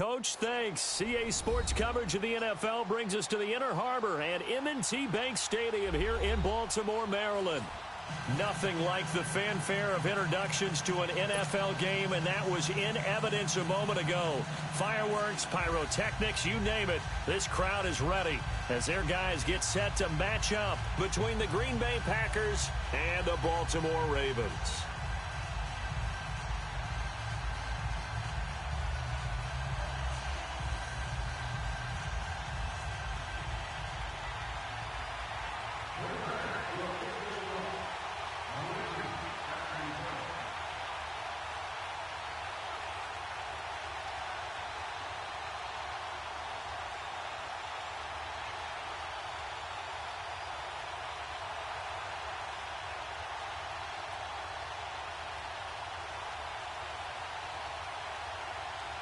Coach. Thanks. CA Sports coverage of the NFL brings us to the Inner Harbor and M&T Bank Stadium here in Baltimore, Maryland. Nothing like the fanfare of introductions to an NFL game, and that was in evidence a moment ago. Fireworks, pyrotechnics, you name it. This crowd is ready as their guys get set to match up between the Green Bay Packers and the Baltimore Ravens.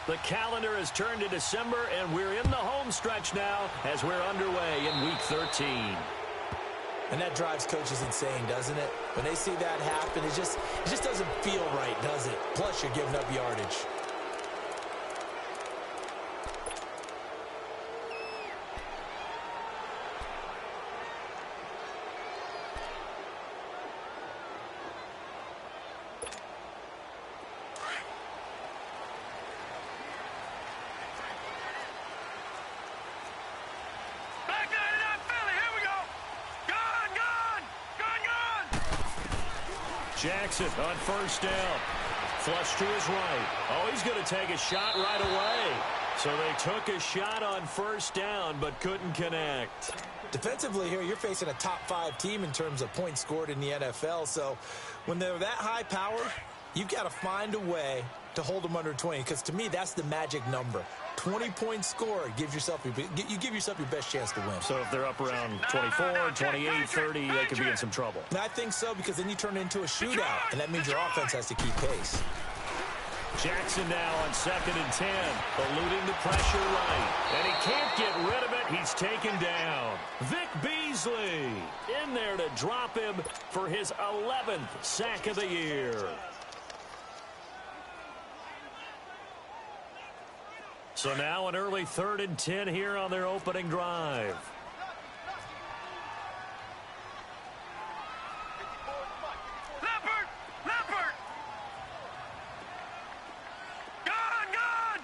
The calendar has turned to December, and we're in the home stretch now as we're underway in Week 13. And that drives coaches insane, doesn't it? When they see that happen, it just doesn't feel right, does it? Plus, you're giving up yardage. Jackson on first down. Flush to his right. Oh, he's going to take a shot right away. So they took a shot on first down but couldn't connect. Defensively here, you're facing a top 5 team in terms of points scored in the NFL. So when they're that high power, you've got to find a way to hold them under 20. Because to me, that's the magic number. 20-point score gives yourself you give yourself your best chance to win. So if they're up around 24, 28, 30, they could be in some trouble. And I think so, because then you turn it into a shootout, and that means your offense has to keep pace. Jackson now on 2nd and 10, eluding the pressure right. And he can't get rid of it. He's taken down. Vic Beasley in there to drop him for his 11th sack of the year. So now an early 3rd and 10 here on their opening drive. Leopard! Gun!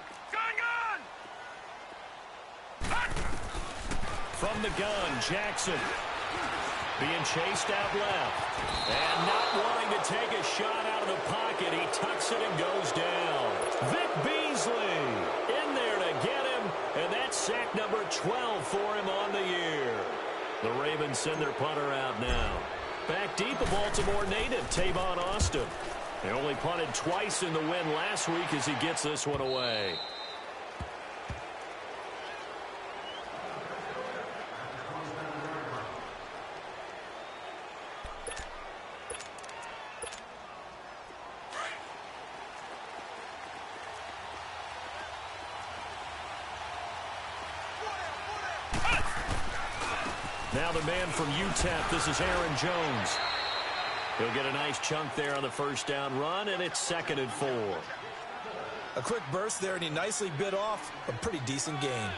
From the gun, Jackson being chased out left. And not wanting to take a shot out of the pocket, he tucks it and goes down. Vic Beasley in there to get him, and that's sack number 12 for him on the year. The Ravens send their punter out now. Back deep, a Baltimore native, Tavon Austin. They only punted twice in the win last week as he gets this one away. Now the man from UTEP, this is Aaron Jones. He'll get a nice chunk there on the first down run, and it's 2nd and 4. A quick burst there, and he nicely bit off a pretty decent gain.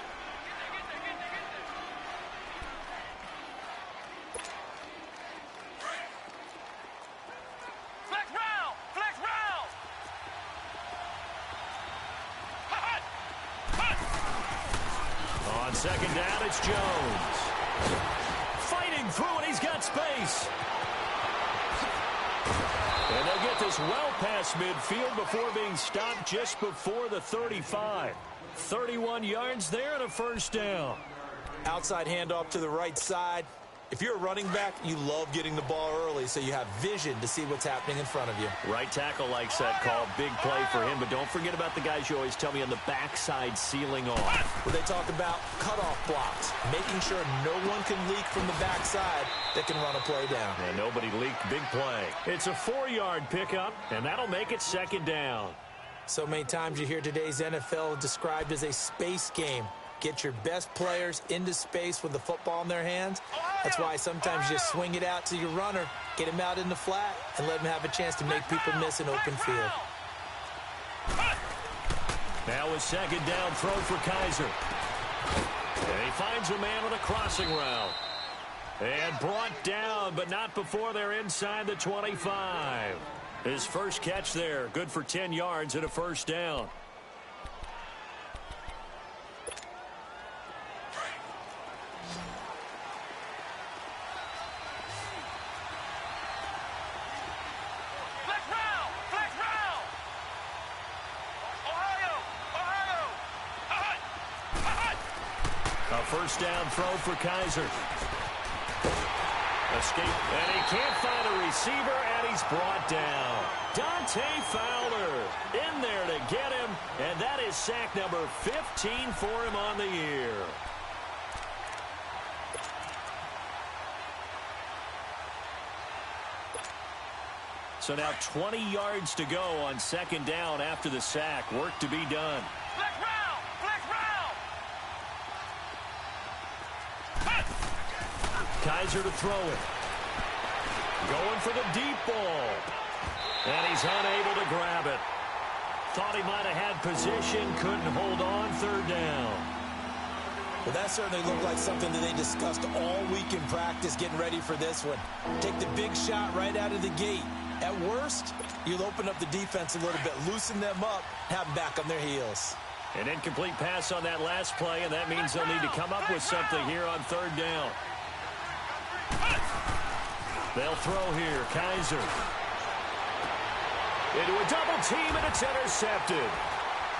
Flex round! On 2nd down, it's Jones. Fighting through, and he's got space. And they'll get this well past midfield before being stopped just before the 35. 31 yards there and a first down. Outside handoff to the right side. If you're a running back, you love getting the ball early so you have vision to see what's happening in front of you. Right tackle likes that call. Big play for him, but don't forget about the guys you always tell me on the backside sealing off. Where they talk about cutoff blocks, making sure no one can leak from the backside that can run a play down. And nobody leaked. Big play. It's a 4-yard pickup, and that'll make it 2nd down. So many times you hear today's NFL described as a space game. Get your best players into space with the football in their hands. That's why sometimes you just swing it out to your runner, get him out in the flat, and let him have a chance to make people miss an open field. Now Now a second down throw for Kaiser. And he finds a man on a crossing route. And brought down, but not before they're inside the 25. His first catch there, good for 10 yards and a first down. First down throw for Kaiser. Escape, and he can't find a receiver, and he's brought down. Dante Fowler in there to get him, and that is sack number 15 for him on the year. So now 20 yards to go on second down after the sack. Work to be done. Kaiser to throw it. Going for the deep ball. And he's unable to grab it. Thought he might have had position, couldn't hold on, third down. Well, that certainly looked like something that they discussed all week in practice getting ready for this one. Take the big shot right out of the gate. At worst, you'll open up the defense a little bit, loosen them up, have them back on their heels. An incomplete pass on that last play, and that means they'll need to come up with something here on third down. They'll throw here. Kaiser. Into a double team, and it's intercepted.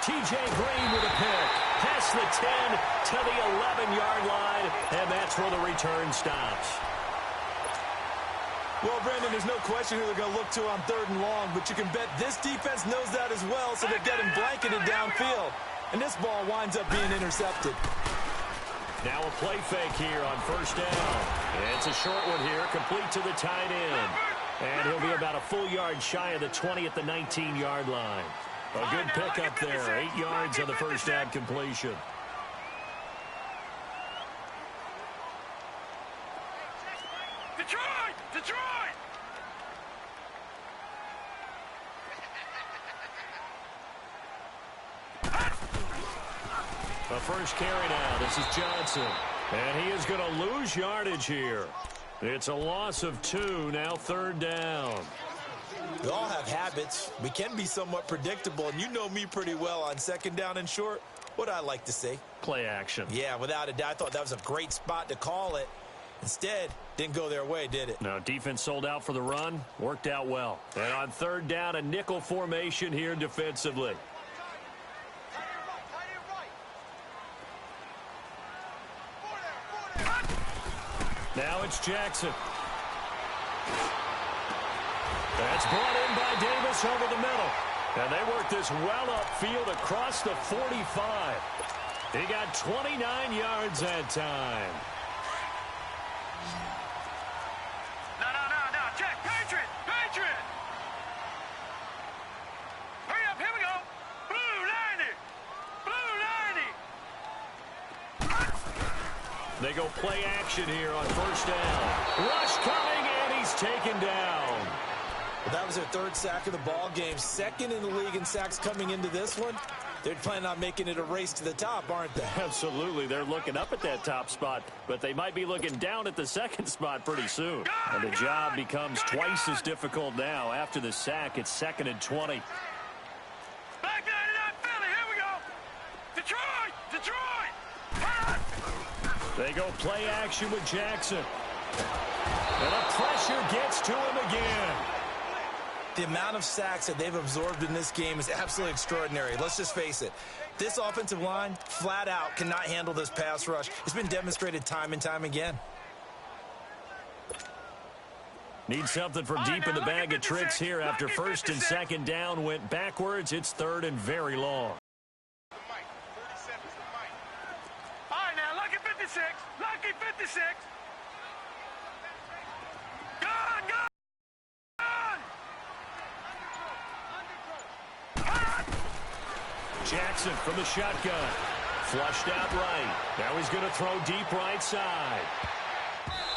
T.J. Green with a pick. Past the 10 to the 11-yard line, and that's where the return stops. Well, Brandon, there's no question who they're going to look to on third and long, but you can bet this defense knows that as well, so they're getting blanketed downfield. And this ball winds up being intercepted. Now a play fake here on first down. It's a short one here, complete to the tight end. And he'll be about a full yard shy of the 20 at the 19-yard line. A good pickup there, 8 yards on the first down completion. Detroit! Detroit! The first carry now. This is Johnson. And he is going to lose yardage here. It's a loss of 2. Now third down. We all have habits. We can be somewhat predictable. And you know me pretty well on second down and short. What I like to say? Play action. Yeah, without a doubt. I thought that was a great spot to call it. Instead, didn't go their way, did it? No, defense sold out for the run. Worked out well. And on third down, a nickel formation here defensively. Now it's Jackson. That's brought in by Davis over the middle. And they work this well upfield across the 45. He got 29 yards that time. No, Jack, Patriot! Hurry up, here we go! Blue 90! They go play action here on first down. Rush coming, and he's taken down. Well, that was their third sack of the ball game. Second in the league in sacks coming into this one. They're planning on making it a race to the top, aren't they? Absolutely. They're looking up at that top spot, but they might be looking down at the second spot pretty soon. And the job becomes twice as difficult now. After the sack, it's 2nd and 20. Back 99 Philly, here we go! Detroit! They go play action with Jackson. And the pressure gets to him again. The amount of sacks that they've absorbed in this game is absolutely extraordinary. Let's just face it. This offensive line, flat out, cannot handle this pass rush. It's been demonstrated time and time again. Need something from deep in the bag of tricks here after first and second down went backwards. It's third and very long. All right, now, lucky 56. Lucky 56. Gun! Jackson from the shotgun. Flushed out right. Now he's going to throw deep right side.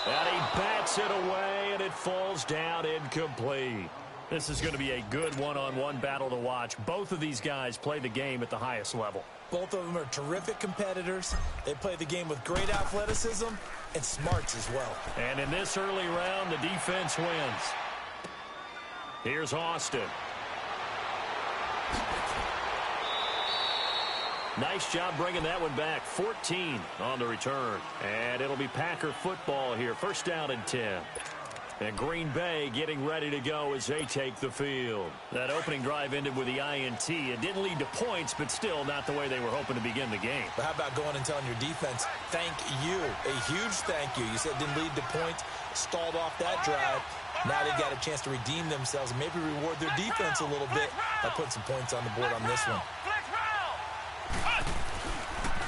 And he bats it away, and it falls down incomplete. This is going to be a good one-on-one battle to watch. Both of these guys play the game at the highest level. Both of them are terrific competitors. They play the game with great athleticism and smarts as well. And in this early round, the defense wins. Here's Austin. Nice job bringing that one back. 14 on the return. And it'll be Packer football here. First down and 10. And Green Bay getting ready to go as they take the field. That opening drive ended with the INT. It didn't lead to points, but still not the way they were hoping to begin the game. But how about going and telling your defense, thank you, a huge thank you. You said it didn't lead to points, stalled off that drive. Now they've got a chance to redeem themselves and maybe reward their defense a little bit by putting some points on the board on this one.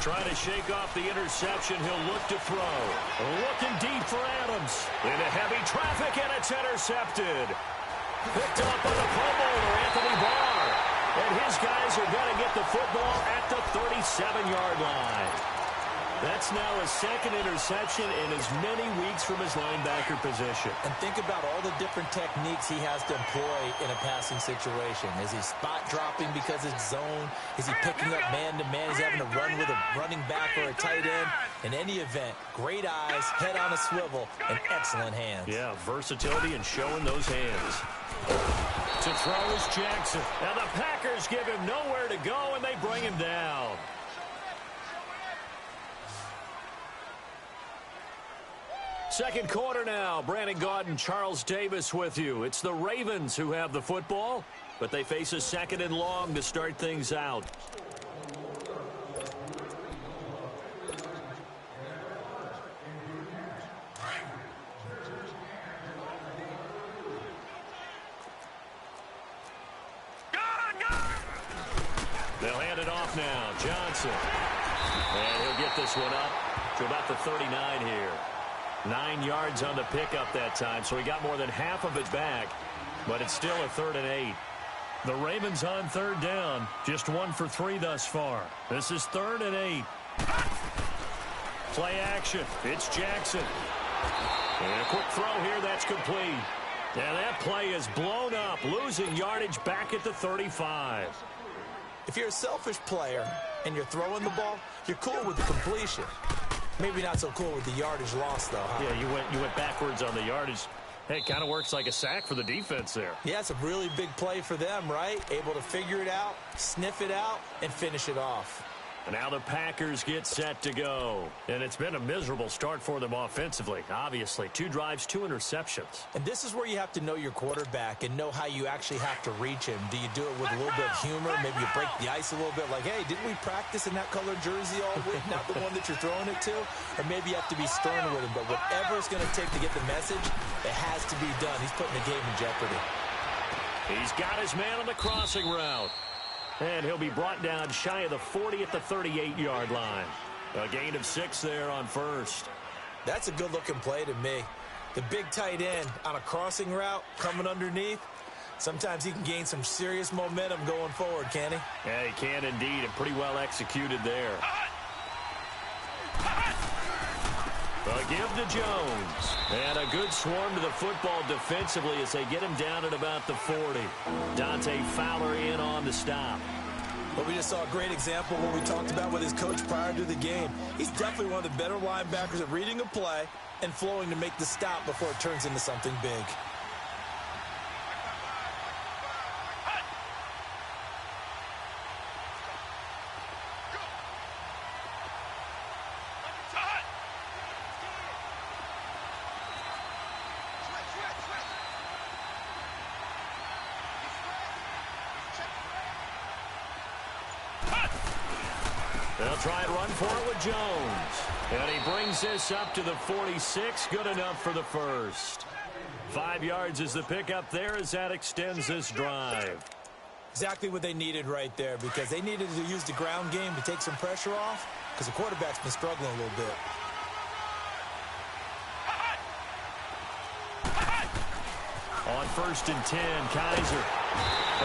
Trying to shake off the interception. He'll look to throw. Looking deep for Adams. Into heavy traffic, and it's intercepted. Picked up on the fumble, Anthony Barr. And his guys are going to get the football at the 37-yard line. That's now his second interception in as many weeks from his linebacker position. And think about all the different techniques he has to employ in a passing situation. Is he spot dropping because it's zone? Is he picking up man-to-man? Is he having to run with a running back or a tight end? In any event, great eyes, head on a swivel, and excellent hands. Yeah, versatility and showing those hands. To throw is Jackson. And the Packers give him nowhere to go, and they bring him down. Second quarter now. Brandon Gaudin, Charles Davis with you. It's the Ravens who have the football, but they face a second and long to start things out. They'll hand it off now. Johnson. And he'll get this one up to about the 39 here. 9 yards on the pickup that time, so he got more than half of it back, but it's still a 3rd and 8. The Ravens on third down, just 1 for 3 thus far. This is 3rd and 8. Play action. It's Jackson. And a quick throw here, that's complete. And that play is blown up, losing yardage back at the 35. If you're a selfish player and you're throwing the ball, you're cool with the completion. Maybe not so cool with the yardage loss, though, huh? Yeah, you went backwards on the yardage. Hey, it kind of works like a sack for the defense there. Yeah, it's a really big play for them, right? Able to figure it out, sniff it out, and finish it off. And now the Packers get set to go. And it's been a miserable start for them offensively, obviously. 2 drives, 2 interceptions. And this is where you have to know your quarterback and know how you actually have to reach him. Do you do it with a little bit of humor? Maybe you break the ice a little bit like, hey, didn't we practice in that colored jersey all week? Not the one that you're throwing it to? Or maybe you have to be stern with him. But whatever it's going to take to get the message, it has to be done. He's putting the game in jeopardy. He's got his man on the crossing route. And he'll be brought down shy of the 40 at the 38-yard line. A gain of 6 there on first. That's a good-looking play to me. The big tight end on a crossing route coming underneath. Sometimes he can gain some serious momentum going forward, can he? Yeah, he can indeed, and pretty well executed there. A give to Jones. And a good swarm to the football defensively as they get him down at about the 40. Dante Fowler in on the stop. Well, we just saw a great example of what we talked about with his coach prior to the game. He's definitely one of the better linebackers at reading a play and flowing to make the stop before it turns into something big. They'll try and run for it with Jones. And he brings this up to the 46. Good enough for the first. 5 yards is the pickup there as that extends this drive. Exactly what they needed right there, because they needed to use the ground game to take some pressure off, because the quarterback's been struggling a little bit. On 1st and 10, Kaiser.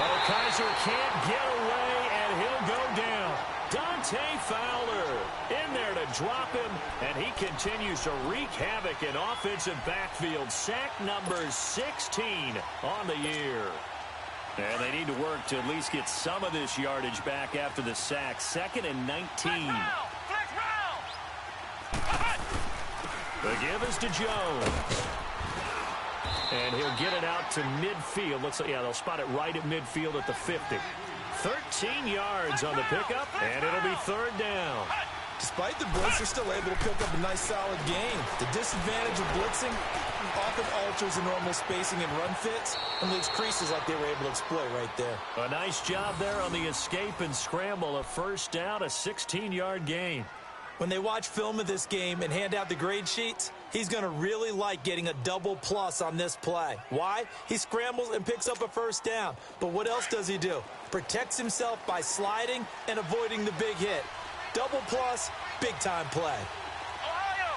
Oh, Kaiser can't get away, and he'll go down. Dante Fowler in there to drop him, and he continues to wreak havoc in offensive backfield. Sack number 16 on the year. And they need to work to at least get some of this yardage back after the sack. 2nd and 19. The give is to Jones. And he'll get it out to midfield. Looks like, yeah, they'll spot it right at midfield at the 50. 13 yards on the pickup, and it'll be 3rd down. Despite the blitz, they're still able to pick up a nice, solid gain. The disadvantage of blitzing often alters the normal spacing and run fits and leaves creases like they were able to exploit right there. A nice job there on the escape and scramble. A 1st down, a 16-yard gain. When they watch film of this game and hand out the grade sheets, he's going to really like getting a double plus on this play. Why? He scrambles and picks up a 1st down. But what else does he do? Protects himself by sliding and avoiding the big hit. Double plus, big-time play. Ohio!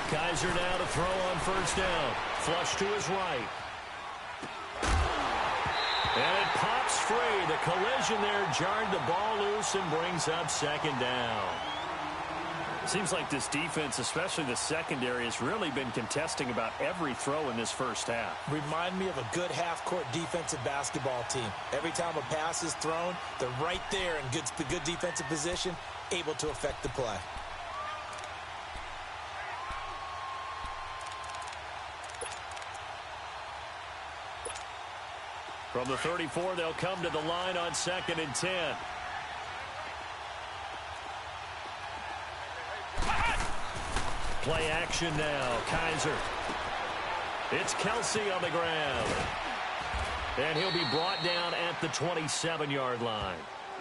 Kaiser now to throw on 1st down. Flush to his right. And it pops free. The collision there jarred the ball loose and brings up 2nd down. Seems like this defense, especially the secondary, has really been contesting about every throw in this 1st half. Remind me of a good half-court defensive basketball team. Every time a pass is thrown, they're right there in good defensive position, able to affect the play. From the 34, they'll come to the line on 2nd and 10. Play action now. Kaiser. It's Kelsey on the ground. And he'll be brought down at the 27-yard line.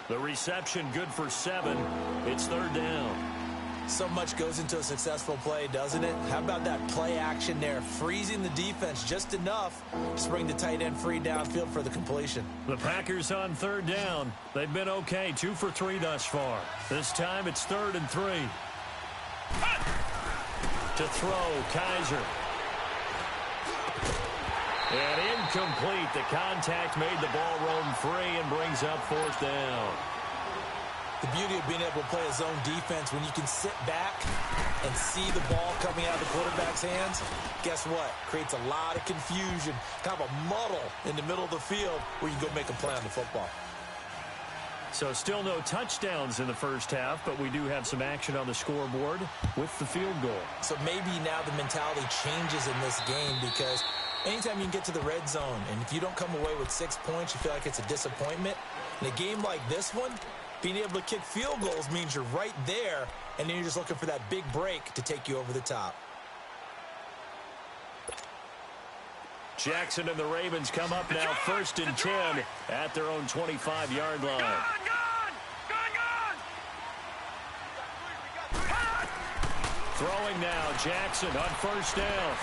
The reception good for 7. It's 3rd down. So much goes into a successful play, doesn't it? How about that play action there? Freezing the defense just enough to bring the tight end free downfield for the completion. The Packers on 3rd down. They've been okay. 2 for 3 thus far. This time it's 3rd and 3. To throw, Kaiser. And incomplete. The contact made the ball roam free and brings up 4th down. The beauty of being able to play a zone defense, when you can sit back and see the ball coming out of the quarterback's hands, guess what? Creates a lot of confusion, kind of a muddle in the middle of the field where you can go make a play on the football. So still no touchdowns in the 1st half, but we do have some action on the scoreboard with the field goal. So maybe now the mentality changes in this game, because anytime you can get to the red zone, and if you don't come away with 6 points, you feel like it's a disappointment. In a game like this one, being able to kick field goals means you're right there, and then you're just looking for that big break to take you over the top. Jackson and the Ravens come up now 1st and 10 at their own 25-yard line. Throwing now, Jackson on 1st down.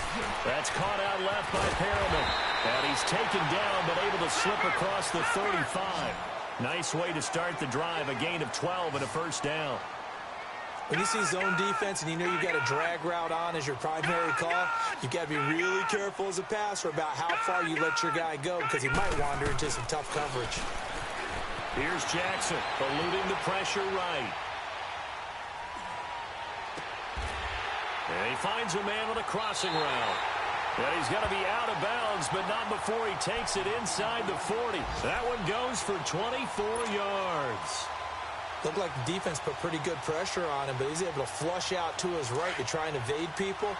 That's caught out left by Perriman. And he's taken down, but able to slip across the 35. Nice way to start the drive, a gain of 12 and a 1st down. When you see zone defense and you know you've got a drag route on as your primary call, you've got to be really careful as a passer about how far you let your guy go, because he might wander into some tough coverage. Here's Jackson, eluding the pressure right. And he finds a man on a crossing route. And he's going to be out of bounds, but not before he takes it inside the 40. That one goes for 24 yards. Looked like the defense put pretty good pressure on him, but he's able to flush out to his right to try and evade people.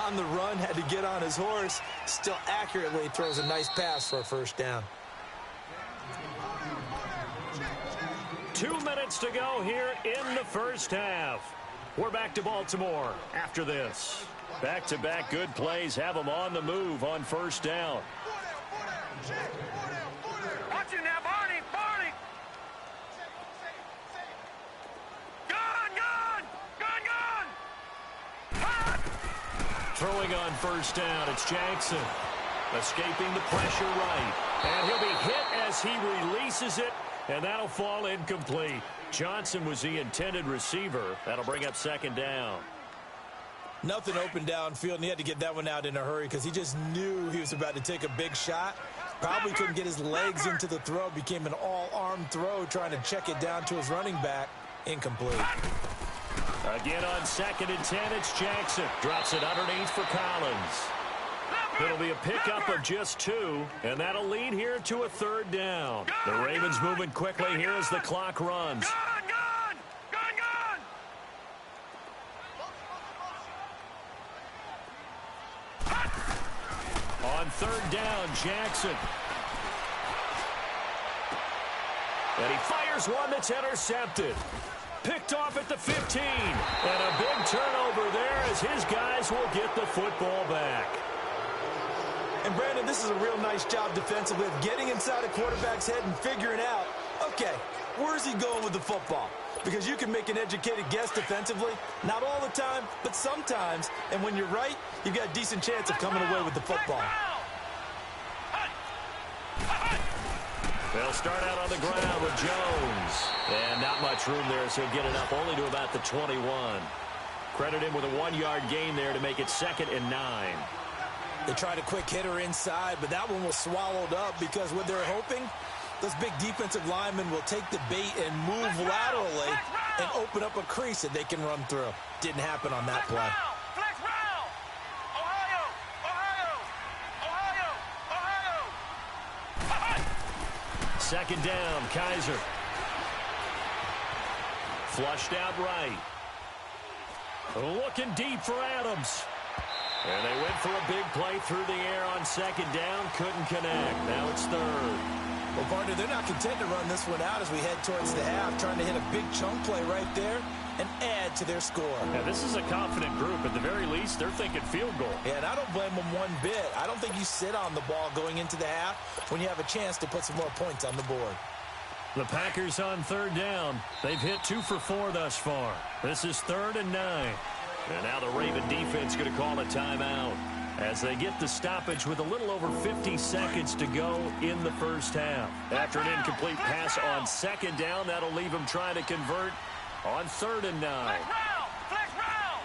On the run, had to get on his horse. Still accurately throws a nice pass for a 1st down. 2 minutes to go here in the 1st half. We're back to Baltimore after this. Back-to-back good plays have them on the move on 1st down. Watch it now, Barney! Barney! Gun! Throwing on 1st down, it's Jackson. Escaping the pressure right. And he'll be hit as he releases it, and that'll fall incomplete. Johnson was the intended receiver. That'll bring up 2nd down. Nothing open downfield, and he had to get that one out in a hurry because he just knew he was about to take a big shot. Probably couldn't get his legs into the throw. Became an all-arm throw trying to check it down to his running back. Incomplete. Again on 2nd and 10, it's Jackson. Drops it underneath for Collins. It'll be a pickup of just 2, and that'll lead here to a 3rd down. The Ravens moving quickly here as the clock runs. On 3rd down, Jackson. And he fires one that's intercepted. Picked off at the 15. And a big turnover there as his guys will get the football back. And, Brandon, this is a real nice job defensively of getting inside a quarterback's head and figuring out, okay, where's he going with the football? Because you can make an educated guess defensively. Not all the time, but sometimes. And when you're right, you've got a decent chance of coming away with the football. They'll start out on the ground with Jones. And not much room there, so he'll get it up only to about the 21. Credit him with a 1-yard gain there to make it 2nd and 9. They tried a quick hitter inside, but that one was swallowed up because what they're hoping, those big defensive linemen will take the bait and move laterally and open up a crease that they can run through. Didn't happen on that play. Flex round. Ohio. Ohio. 2nd down, Kaiser. Flushed out right. Looking deep for Adams. And they went for a big play through the air on 2nd down. Couldn't connect. Now it's 3rd. Well, partner, they're not content to run this one out as we head towards the half, trying to hit a big chunk play right there and add to their score. Yeah, this is a confident group. At the very least, they're thinking field goal. Yeah, and I don't blame them one bit. I don't think you sit on the ball going into the half when you have a chance to put some more points on the board. The Packers on 3rd down. They've hit 2 for 4 thus far. This is 3rd and 9. And now the Raven defense going to call a timeout as they get the stoppage with a little over 50 seconds to go in the first half. After an incomplete pass on 2nd down, that'll leave them trying to convert on 3rd and 9. Flex round.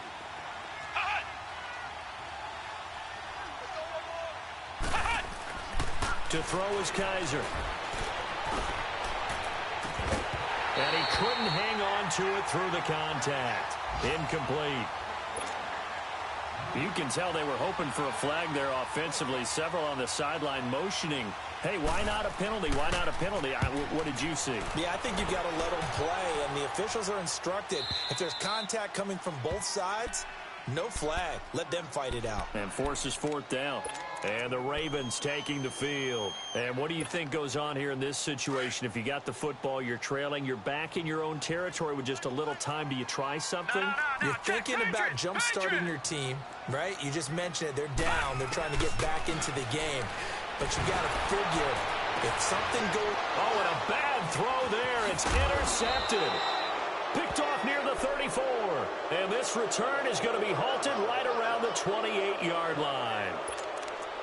To throw is Kaiser. And he couldn't hang on to it through the contact. Incomplete. You can tell they were hoping for a flag there offensively. Several on the sideline motioning, hey, why not a penalty? Why not a penalty? What did you see? Yeah, I think you've got to let them play, and the officials are instructed. If there's contact coming from both sides, no flag. Let them fight it out. And forces 4th down. And the Ravens taking the field. And what do you think goes on here in this situation? If you got the football, you're trailing, you're back in your own territory with just a little time. Do you try something? You're thinking about jump-starting your team, right? You just mentioned it. They're down. They're trying to get back into the game. But you got to figure if something goes... Oh, and a bad throw there. It's intercepted. Picked off near the 34. And this return is going to be halted right around the 28-yard line.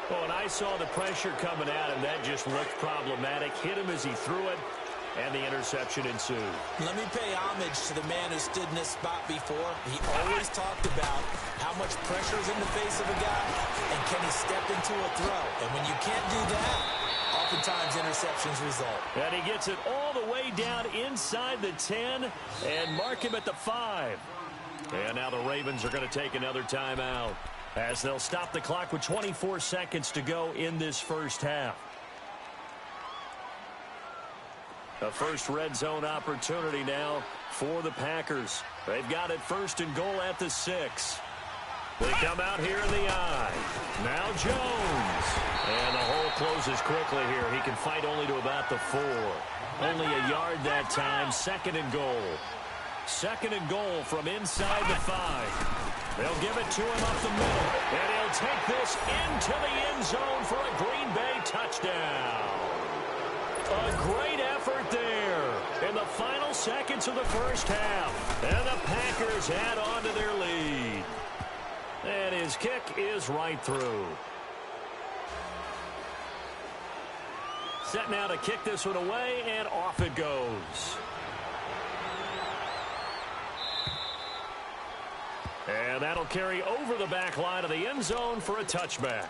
Oh, and I saw the pressure coming at him. That just looked problematic. Hit him as he threw it, and the interception ensued. Let me pay homage to the man who stood in this spot before. He always talked about how much pressure is in the face of a guy, and can he step into a throw. And when you can't do that, oftentimes interceptions result. And he gets it all the way down inside the 10 and mark him at the 5. And now the Ravens are going to take another timeout as they'll stop the clock with 24 seconds to go in this first half. A first red zone opportunity now for the Packers. They've got it 1st and goal at the 6. They come out here in the I. Now Jones. And the hole closes quickly here. He can fight only to about the 4. Only a yard that time. 2nd and goal. 2nd and goal from inside the 5. They'll give it to him up the middle. And he'll take this into the end zone for a Green Bay touchdown. A great effort there in the final seconds of the first half. And the Packers add on to their lead. And his kick is right through. Set now to kick this one away, and off it goes. And that'll carry over the back line of the end zone for a touchback.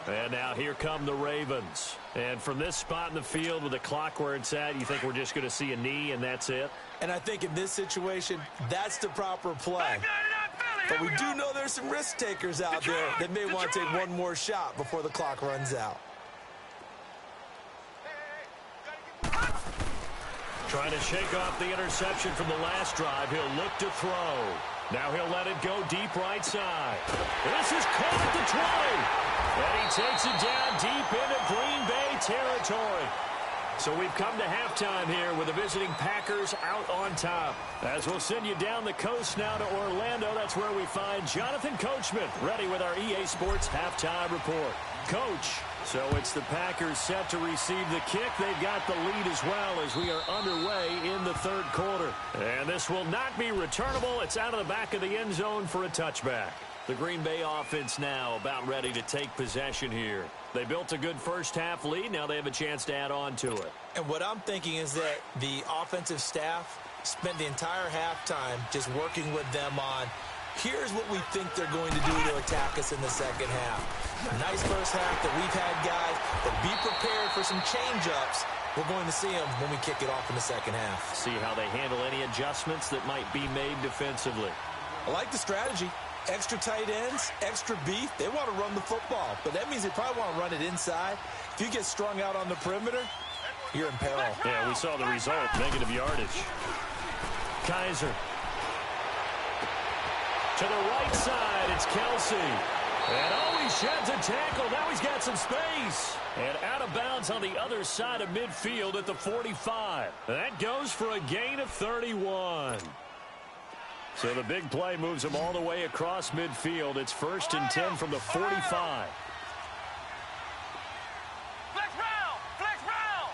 And now here come the Ravens. And from this spot in the field with the clock where it's at, you think we're just going to see a knee and that's it? And I think in this situation, that's the proper play. But we do know there's some risk takers out there that may want to take one more shot before the clock runs out. Trying to shake off the interception from the last drive. He'll look to throw. Now he'll let it go deep right side. This is caught at the 20. And he takes it down deep into Green Bay territory. So we've come to halftime here with the visiting Packers out on top. As we'll send you down the coast now to Orlando, that's where we find Jonathan Coachman ready with our EA Sports halftime report. Coach, so it's the Packers set to receive the kick. They've got the lead as well as we are underway in the third quarter. And this will not be returnable. It's out of the back of the end zone for a touchback. The Green Bay offense now about ready to take possession here. They built a good first half lead. Now they have a chance to add on to it. And what I'm thinking is that the offensive staff spent the entire halftime just working with them on, here's what we think they're going to do to attack us in the second half. Nice first half that we've had, guys, but be prepared for some change-ups. We're going to see them when we kick it off in the second half. See how they handle any adjustments that might be made defensively. I like the strategy. Extra tight ends, extra beef. They want to run the football, but that means they probably want to run it inside. If you get strung out on the perimeter, you're in peril. Yeah, we saw the result, negative yardage. Kaiser. To the right side, it's Kelsey. And oh, he sheds a tackle. Now he's got some space. And out of bounds on the other side of midfield at the 45. That goes for a gain of 31. So the big play moves him all the way across midfield. It's 1st and 10 from the 45. Flex round! Flex round!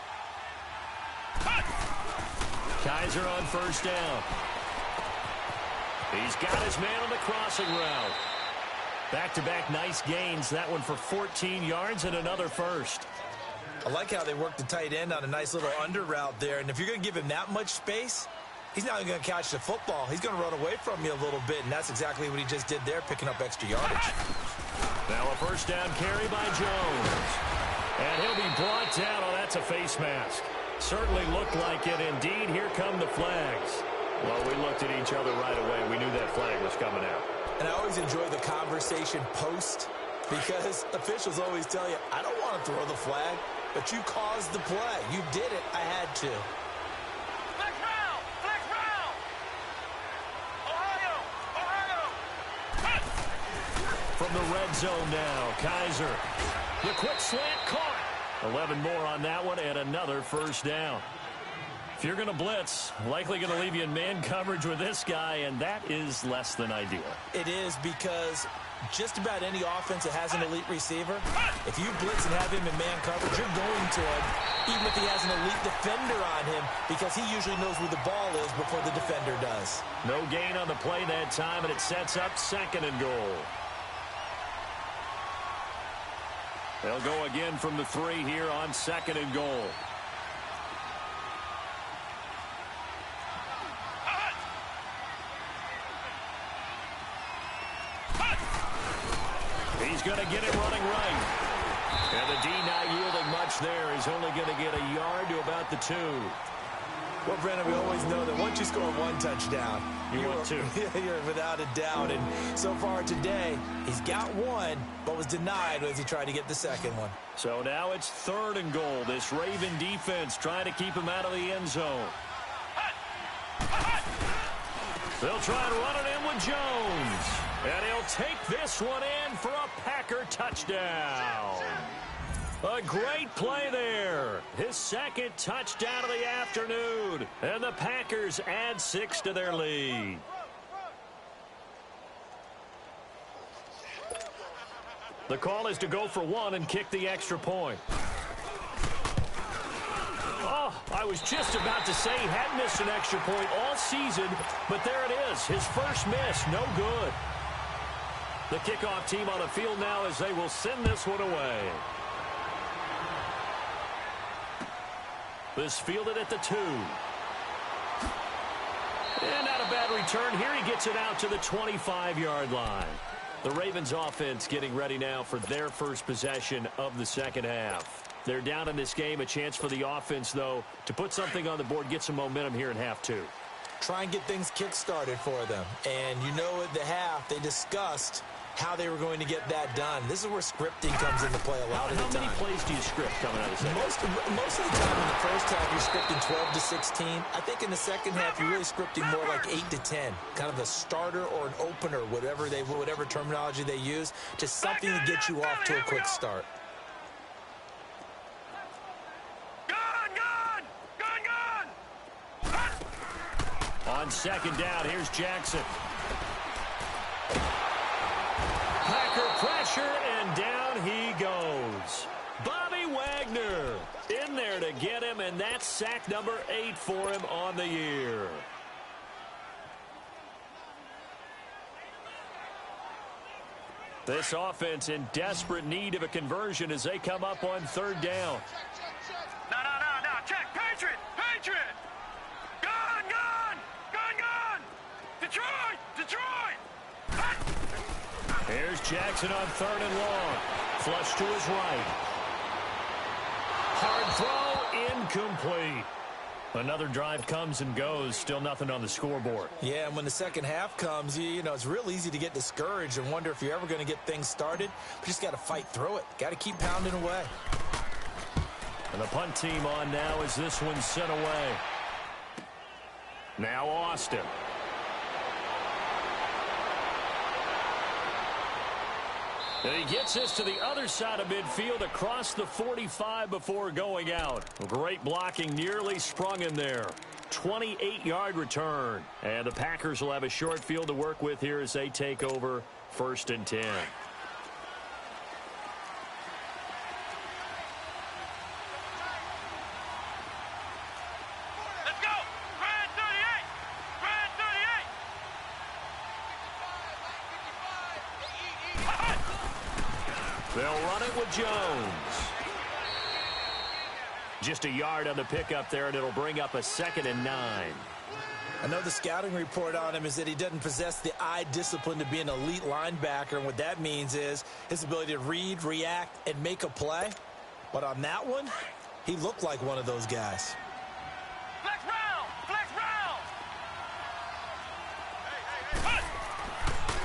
Kaiser on first down. He's got his man on the crossing route. Back-to-back nice gains. That one for 14 yards and another first. I like how they work the tight end on a nice little under route there. And if you're going to give him that much space, he's not going to catch the football. He's going to run away from you a little bit, and that's exactly what he just did there, picking up extra yardage. Now a first down carry by Jones. And he'll be brought down. Oh, that's a face mask. Certainly looked like it. Indeed, here come the flags. Well, we looked at each other right away. We knew that flag was coming out. And I always enjoy the conversation post because officials always tell you, I don't want to throw the flag, but you caused the play. You did it. I had to. Flex round! Flex round! Ohio! From the red zone now, Kaiser. The quick slant caught. 11 more on that one and another first down. If you're going to blitz, likely going to leave you in man coverage with this guy, and that is less than ideal. It is because just about any offense that has an elite receiver, if you blitz and have him in man coverage, you're going to him, even if he has an elite defender on him, because he usually knows where the ball is before the defender does. No gain on the play that time, and it sets up 2nd and goal. They'll go again from the 3 here on 2nd and goal. He's going to get it running right. And the D not yielding much there. He's only going to get a yard to about the 2. Well, Brandon, we always know that once you score one touchdown, you want 2. You're without a doubt. And so far today, he's got one, but was denied as he tried to get the second one. So now it's 3rd and goal. This Raven defense trying to keep him out of the end zone. They'll try and run it in with Jones. And he'll take this one in for a Packer touchdown. A great play there. His 2nd touchdown of the afternoon. And the Packers add 6 to their lead. The call is to go for 1 and kick the extra point. Oh, I was just about to say he had missed an extra point all season, but there it is. His first miss, no good. The kickoff team on the field now as they will send this one away. This fielded at the 2. And out of a bad return here. He gets it out to the 25-yard line. The Ravens offense getting ready now for their first possession of the second half. They're down in this game. A chance for the offense, though, to put something on the board, get some momentum here in half two. Try and get things kick-started for them. And you know at the half, they discussed how they were going to get that done. This is where scripting comes into play a lot of the time. How many plays do you script coming out of the second? Most of the time in the first half, you're scripting 12 to 16. I think in the second half, you're really scripting more like 8 to 10. Kind of a starter or an opener, whatever terminology they use. Just something to get you off to a quick start. On second down, here's Jackson. Packer pressure, and down he goes. Bobby Wagner in there to get him, and that's sack number 8 for him on the year. This offense in desperate need of a conversion as they come up on third down. No. Check. Patriot. Gun. Detroit. Here's Jackson on third and long. Flush to his right. Hard throw, incomplete. Another drive comes and goes. Still nothing on the scoreboard. Yeah, and when the second half comes, you know, it's real easy to get discouraged and wonder if you're ever going to get things started. But you just got to fight through it. Got to keep pounding away. And the punt team on now as this one's sent away. Now Austin. And he gets this to the other side of midfield across the 45 before going out. Great blocking, nearly sprung him there. 28-yard return. And the Packers will have a short field to work with here as they take over 1st and 10. They'll run it with Jones. Just a yard on the pickup there, and it'll bring up a 2nd and 9. I know the scouting report on him is that he doesn't possess the eye discipline to be an elite linebacker, and what that means is his ability to read, react, and make a play. But on that one, he looked like one of those guys. Flex round.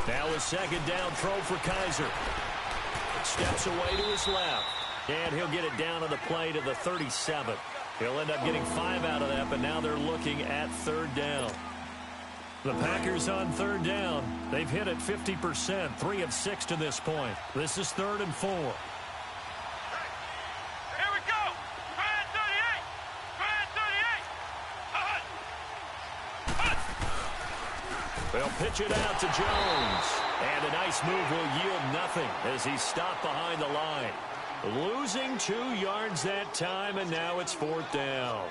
Now a 2nd down throw for Kaiser. Steps away to his left. And he'll get it down on the play to the 37. He'll end up getting 5 out of that, but now they're looking at 3rd down. The Packers on 3rd down. They've hit it 50%, 3 of 6 to this point. This is 3rd and 4. Here we go. Brand 38. They'll pitch it out to Jones. And a nice move will yield nothing as he's stopped behind the line. Losing 2 yards that time, and now it's 4th down.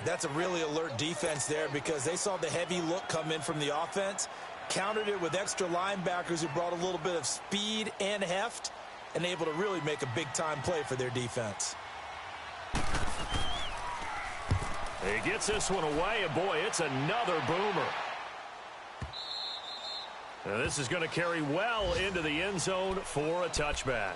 That's a really alert defense there because they saw the heavy look come in from the offense, countered it with extra linebackers who brought a little bit of speed and heft, and able to really make a big-time play for their defense. He gets this one away, and boy, it's another boomer. Now this is going to carry well into the end zone for a touchback.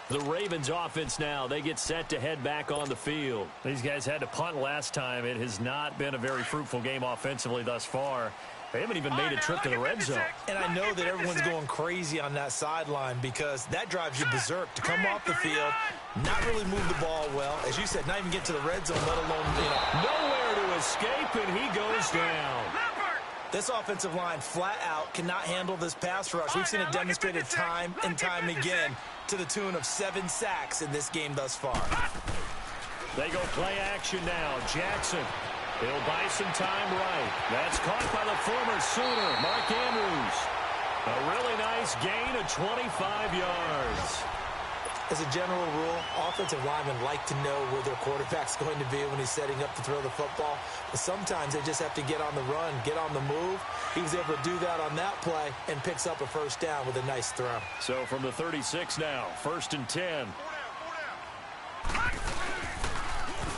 The Ravens offense now, they get set to head back on the field. These guys had to punt last time. It has not been a very fruitful game offensively thus far. They haven't even made a trip to the red zone. And I know that everyone's going crazy on that sideline because that drives you berserk to come off the field, not really move the ball well. As you said, not even get to the red zone, let alone, nowhere to escape, and he goes down. This offensive line flat out cannot handle this pass rush. We've seen it demonstrated time and time again to the tune of 7 sacks in this game thus far. They go play action now. Jackson. He'll buy some time right. That's caught by the former Sooner, Mark Andrews. A really nice gain of 25 yards. As a general rule, offensive linemen like to know where their quarterback's going to be when he's setting up to throw the football. But sometimes they just have to get on the run, get on the move. He was able to do that on that play and picks up a 1st down with a nice throw. So from the 36 now, 1st and 10.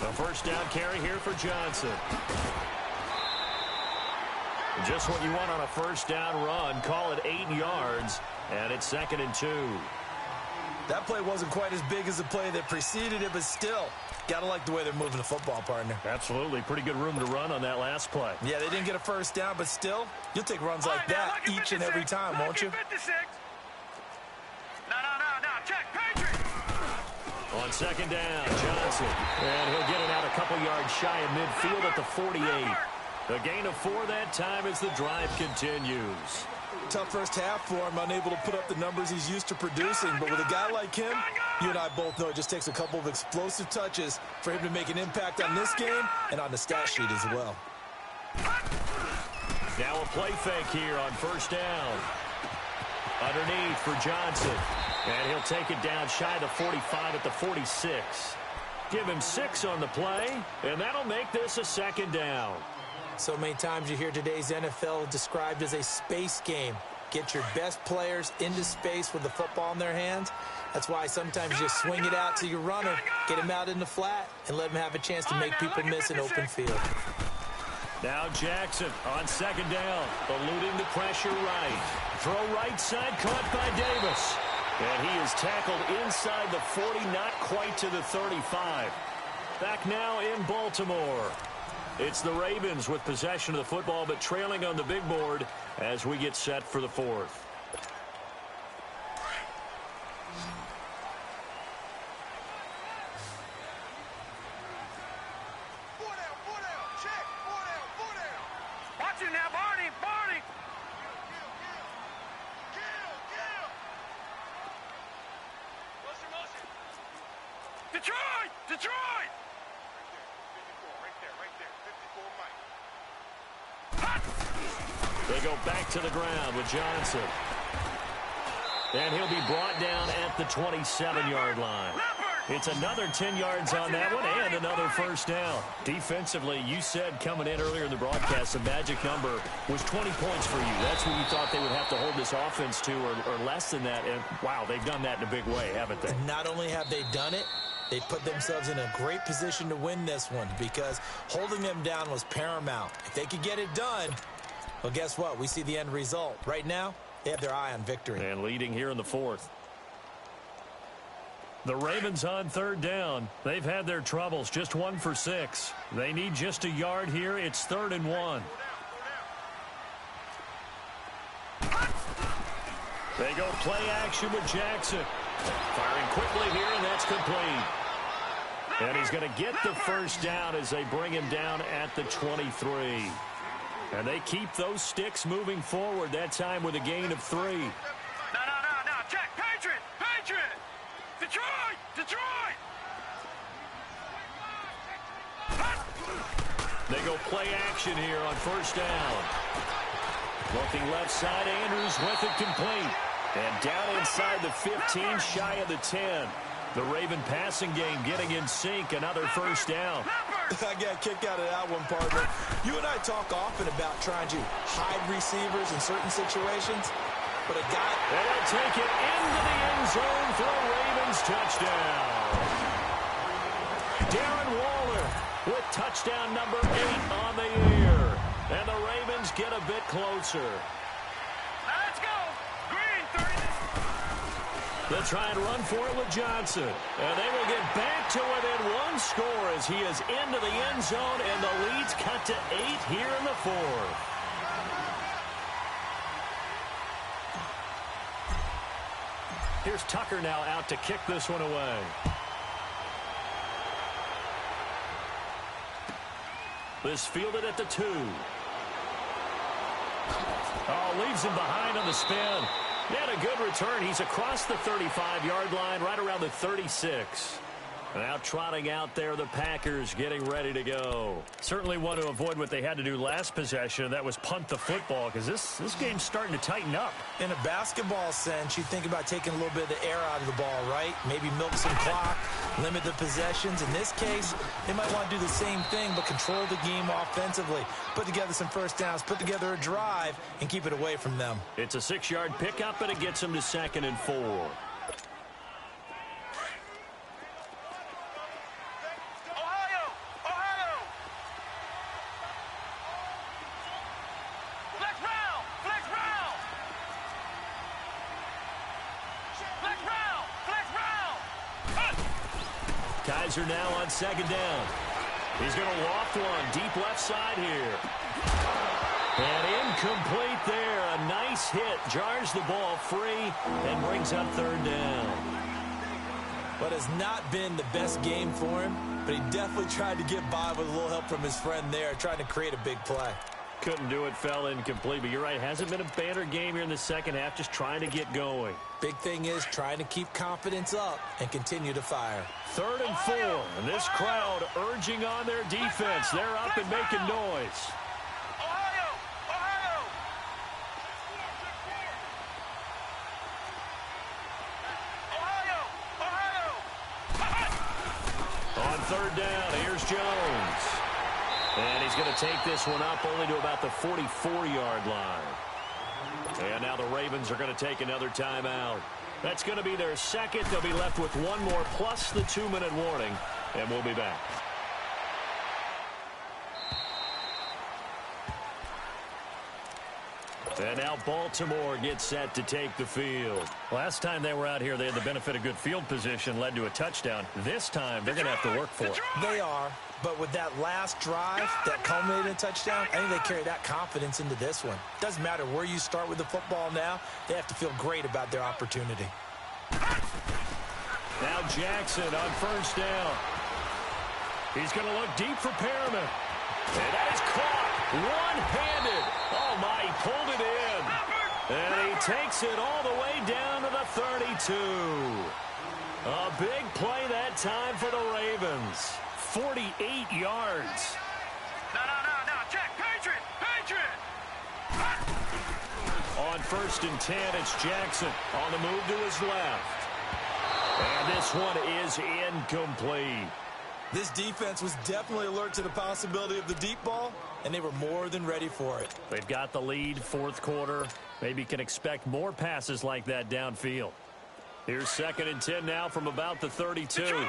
A 1st down carry here for Johnson. Just what you want on a first down run. Call it 8 yards, and it's 2nd and 2. That play wasn't quite as big as the play that preceded it, but still, got to like the way they're moving the football, partner. Absolutely. Pretty good room to run on that last play. Yeah, they didn't get a first down, but still, you'll take runs like that each and every time, won't you? 56. No, check, Patriot. On 2nd down, Johnson. And he'll get it out a couple yards shy of midfield at the 48. A gain of 4 that time as the drive continues. Tough first half for him, unable to put up the numbers he's used to producing. But with a guy like him, you and I both know it just takes a couple of explosive touches for him to make an impact on this game and on the stat sheet as well. Now a play fake here on first down. Underneath for Johnson. And he'll take it down shy of the 45 at the 46. Give him 6 on the play, and that'll make this a 2nd down. So many times you hear today's NFL described as a space game. Get your best players into space with the football in their hands. That's why sometimes you swing it out to your runner, get him out in the flat, and let him have a chance to make people miss an open field. Now Jackson on 2nd down, eluding the pressure right. Throw right side, caught by Davis. And he is tackled inside the 40, not quite to the 35. Back now in Baltimore. It's the Ravens with possession of the football, but trailing on the big board as we get set for the 4th. Watch it now, Barney. Detroit! They go back to the ground with Johnson. And he'll be brought down at the 27-yard line. It's another 10 yards on that one and another first down. Defensively, you said coming in earlier in the broadcast, the magic number was 20 points for you. That's what you thought they would have to hold this offense to or less than that. And, wow, they've done that in a big way, haven't they? Not only have they done it, they put themselves in a great position to win this one because holding them down was paramount. If they could get it done, well, guess what? We see the end result. Right now, they have their eye on victory. And leading here in the 4th. The Ravens on 3rd down. They've had their troubles, just 1 for 6. They need just a yard here. It's 3rd and 1. They go play action with Jackson. Firing quickly here, and that's complete. And he's going to get the first down as they bring him down at the 23. And they keep those sticks moving forward, that time with a gain of 3. No, check, Patriot! Detroit! They go play action here on first down. Looking left side, Andrews with it complete. And down inside the 15, shy of the 10. The Raven passing game getting in sync, another first down. I got a kick out of that one, partner. You and I talk often about trying to hide receivers in certain situations, but a guy... And he'll take it into the end zone for a Ravens touchdown. Darren Waller with touchdown number 8 on the year. And the Ravens get a bit closer. Let's go! Green, 30. They'll try and run for it with Johnson. And they will get back to within 1 score as he is into the end zone, and the lead's cut to 8 here in the 4th. Here's Tucker now out to kick this one away. This fielded at the 2. Oh, leaves him behind on the spin. He had a good return. He's across the 35-yard line, right around the 36. Now trotting out there, the Packers getting ready to go. Certainly want to avoid what they had to do last possession. That was punt the football, because this game's starting to tighten up. In a basketball sense, you think about taking a little bit of the air out of the ball, right? Maybe milk some clock, limit the possessions. In this case, they might want to do the same thing, but control the game offensively. Put together some first downs, put together a drive, and keep it away from them. It's a 6-yard pickup, and it gets them to 2nd and 4. equalizer now on second down. He's going to loft one deep left side here. And incomplete there. A nice hit. Jars the ball free and brings up third down. But it's not been the best game for him, but he definitely tried to get by with a little help from his friend there, trying to create a big play. Couldn't do it, fell incomplete, but you're right, hasn't been a banner game here in the second half, just trying to get going. Big thing is trying to keep confidence up and continue to fire. 3rd and 4, and this crowd urging on their defense. They're up and making noise. On 3rd down, here's Jones. And he's going to take this one up only to about the 44-yard line. And now the Ravens are going to take another timeout. That's going to be their second. They'll be left with one more plus the 2-minute warning. And we'll be back. And now Baltimore gets set to take the field. Last time they were out here, they had the benefit of good field position, led to a touchdown. This time, they're going to have to work for it. They are, but with that last drive that culminated in a touchdown, I think they carry that confidence into this one. Doesn't matter where you start with the football now, they have to feel great about their opportunity. Now Jackson on 1st down. He's going to look deep for Perriman. And that is caught one-handed. Oh, my, he pulled it in. And he takes it all the way down to the 32. A big play that time for the Ravens. 48 yards. No. Check. Patriot. On 1st and 10, it's Jackson on the move to his left. And this one is incomplete. This defense was definitely alert to the possibility of the deep ball, and they were more than ready for it. They've got the lead, 4th quarter. Maybe can expect more passes like that downfield. Here's 2nd and 10 now from about the 32. Detroit!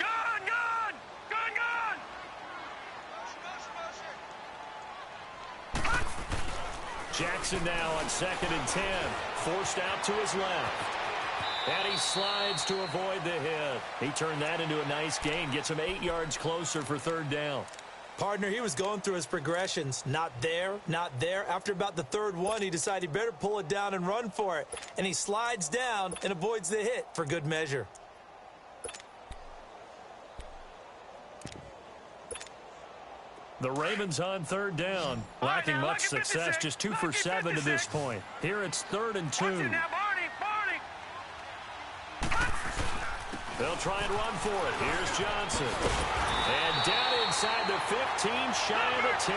Gun! Jackson now on 2nd and 10. Forced out to his left. And he slides to avoid the hit. He turned that into a nice gain. Gets him 8 yards closer for 3rd down. Partner, he was going through his progressions. Not there, not there. After about the 3rd one, he decided he better pull it down and run for it. And he slides down and avoids the hit for good measure. The Ravens on 3rd down. Lacking much success. Just 2 for 7 to this point. Here it's 3rd and 2. They'll try and run for it. Here's Johnson. And down inside the 15, shy of the 10.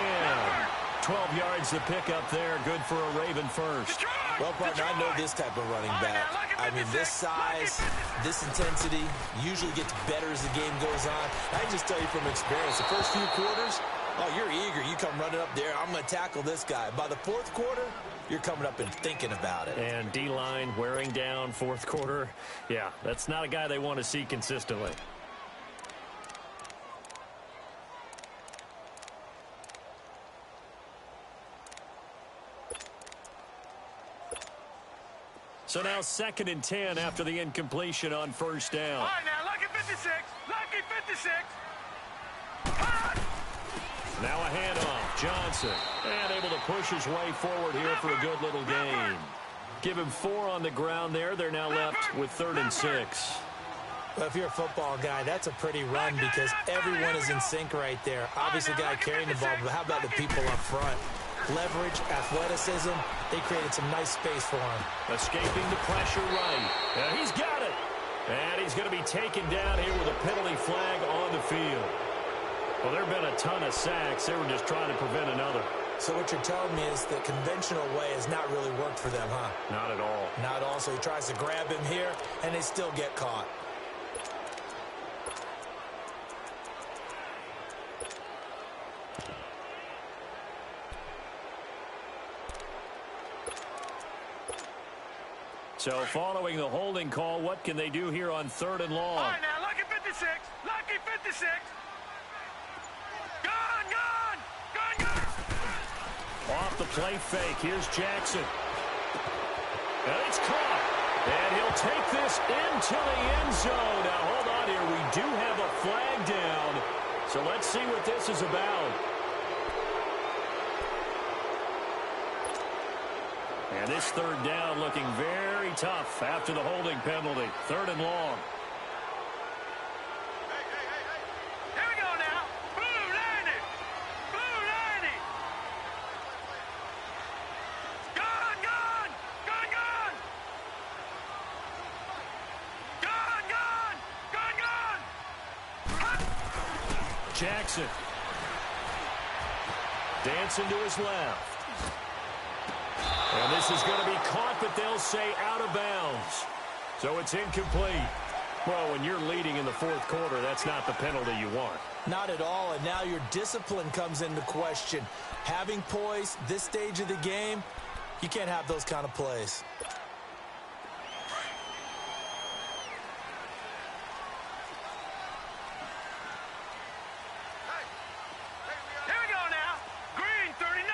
12 yards to pick up there. Good for a Raven first. Well, partner, I know this type of running back. I mean, this size, this intensity usually gets better as the game goes on. I can just tell you from experience, the first few quarters, oh, you're eager. You come running up there. I'm going to tackle this guy. By the 4th quarter, you're coming up and thinking about it. And D-line wearing down 4th quarter. Yeah, that's not a guy they want to see consistently. So now 2nd and 10 after the incompletion on 1st down. All right, now, lucky 56. Lucky 56. Now a handoff. Johnson. And able to push his way forward here for a good little gain. Give him 4 on the ground there. They're now left with 3rd and 6. Well, if you're a football guy, that's a pretty run because everyone is in sync right there. Obviously, the guy carrying the ball, but how about the people up front? Leverage, athleticism, they created some nice space for him. Escaping the pressure right. And he's got it. And he's going to be taken down here with a penalty flag on the field. Well, there have been a ton of sacks. They were just trying to prevent another. So what you're telling me is the conventional way has not really worked for them, huh? Not at all. Not at all. So he tries to grab him here, and they still get caught. So following the holding call, what can they do here on 3rd and long? All right, now, lucky 56. Lucky 56. Gun! Off the play fake. Here's Jackson. And it's caught. And he'll take this into the end zone. Now, hold on here. We do have a flag down. So let's see what this is about. And this third down looking very tough after the holding penalty. Third and long. Here we go now. Blue 90. Blue 90. Gone, gone. Gone, gone. Gone, gone. Gone, gone. Jackson. Dancing to his left. And this is going to be caught, but they'll say out of bounds. So it's incomplete. Well, when you're leading in the fourth quarter, that's not the penalty you want. Not at all, and now your discipline comes into question. Having poise this stage of the game, you can't have those kind of plays. Here we go now. Green 39.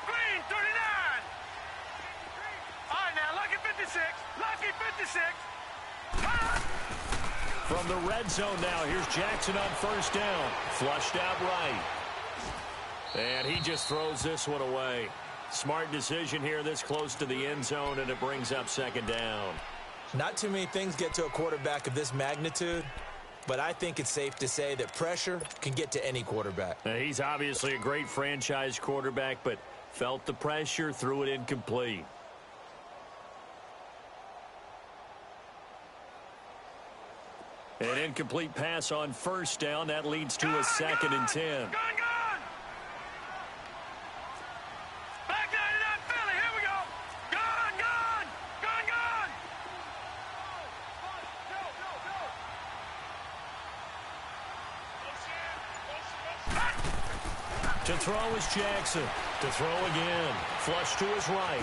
Green 39. All right, now, lucky 56. Lucky 56. From the red zone now, here's Jackson on first down. Flushed out right. And he just throws this one away. Smart decision here this close to the end zone, and it brings up second down. Not too many things get to a quarterback of this magnitude, but I think it's safe to say that pressure can get to any quarterback. Now, he's obviously a great franchise quarterback, but felt the pressure, threw it incomplete. An incomplete pass on first down. That leads to a second and 10. Gone, gone. Back 99 Philly. Here we go. Gone, gone. Gone, gone. To throw is Jackson. To throw again. Flush to his right.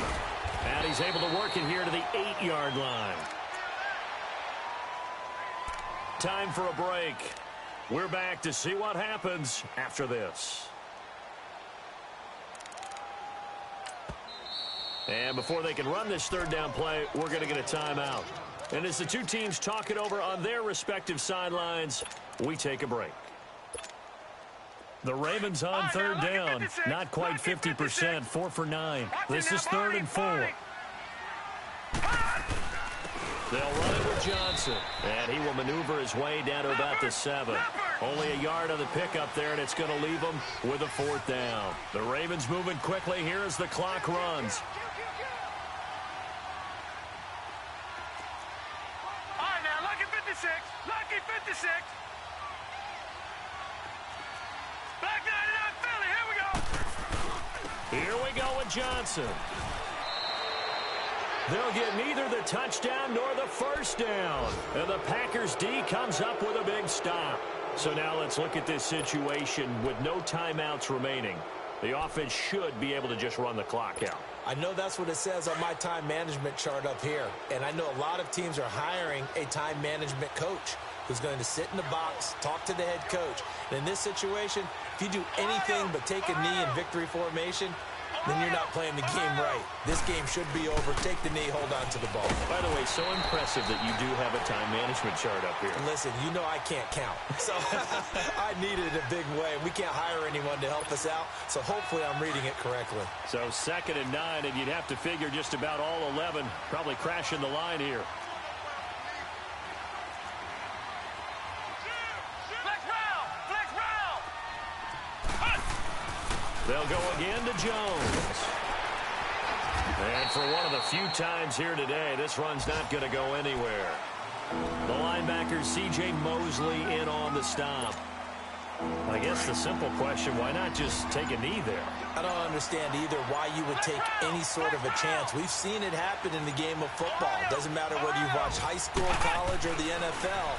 And he's able to work it here to the 8-yard line. Time for a break. We're back to see what happens after this. And before they can run this third down play, we're going to get a timeout. And as the two teams talk it over on their respective sidelines, we take a break. The Ravens on third down. Not quite 50%. 4 for 9. This is 3rd and 4. They'll run it with Johnson. And he will maneuver his way down to about the 7. Only a yard on the pickup there, and it's going to leave them with a 4th down. The Ravens moving quickly here as the clock runs. All right, now, lucky 56. Lucky 56. Back 99 Philly. Here we go. Here we go with Johnson. They'll get neither the touchdown nor the first down. And the Packers D comes up with a big stop. So now let's look at this situation with no timeouts remaining. The offense should be able to just run the clock out. I know that's what it says on my time management chart up here. And I know a lot of teams are hiring a time management coach who's going to sit in the box, talk to the head coach. And in this situation, if you do anything but take a knee in victory formation, then you're not playing the game right. This game should be over. Take the knee, hold on to the ball. By the way, so impressive that you do have a time management chart up here. Listen, you know I can't count. So I need it a big way. We can't hire anyone to help us out, so hopefully I'm reading it correctly. So 2nd and 9, and you'd have to figure just about all 11 probably crashing the line here. They'll go again to Jones. And for one of the few times here today, this run's not going to go anywhere. The linebacker, C.J. Mosley, in on the stop. I guess the simple question, why not just take a knee there? I don't understand either why you would take any sort of a chance. We've seen it happen in the game of football. It doesn't matter whether you watch high school, college, or the NFL.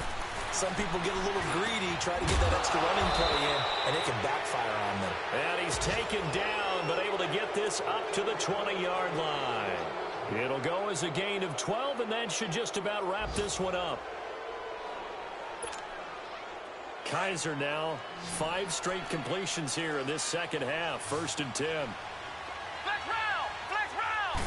Some people get a little greedy, try to get that extra running play in, and it can backfire on them. And he's taken down, but able to get this up to the 20-yard line. It'll go as a gain of 12, and that should just about wrap this one up. Kaiser now, 5 straight completions here in this second half. 1st and 10. Flex round! Flex round!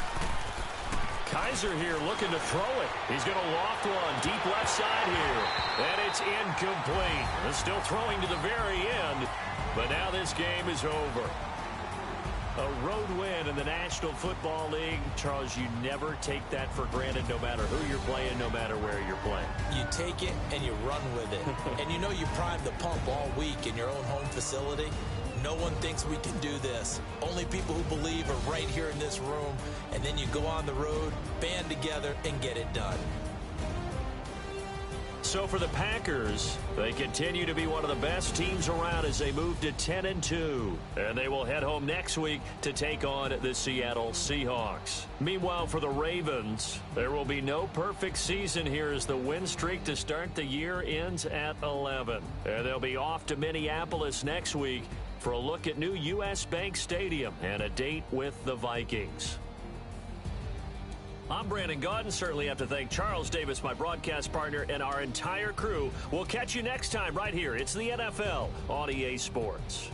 Kaiser here looking to throw it. He's going to loft one deep left side here. And it's incomplete. They're still throwing to the very end. But now this game is over. A road win in the National Football League. Charles, you never take that for granted no matter who you're playing, no matter where you're playing. You take it and you run with it. And you know you primed the pump all week in your own home facility. No one thinks we can do this. Only people who believe are right here in this room. And then you go on the road, band together, and get it done. So for the Packers, they continue to be one of the best teams around as they move to 10-2. And they will head home next week to take on the Seattle Seahawks. Meanwhile, for the Ravens, there will be no perfect season here as the win streak to start the year ends at 11. And they'll be off to Minneapolis next week for a look at new U.S. Bank Stadium and a date with the Vikings. I'm Brandon Gaudin. Certainly have to thank Charles Davis, my broadcast partner, and our entire crew. We'll catch you next time right here. It's the NFL on EA Sports.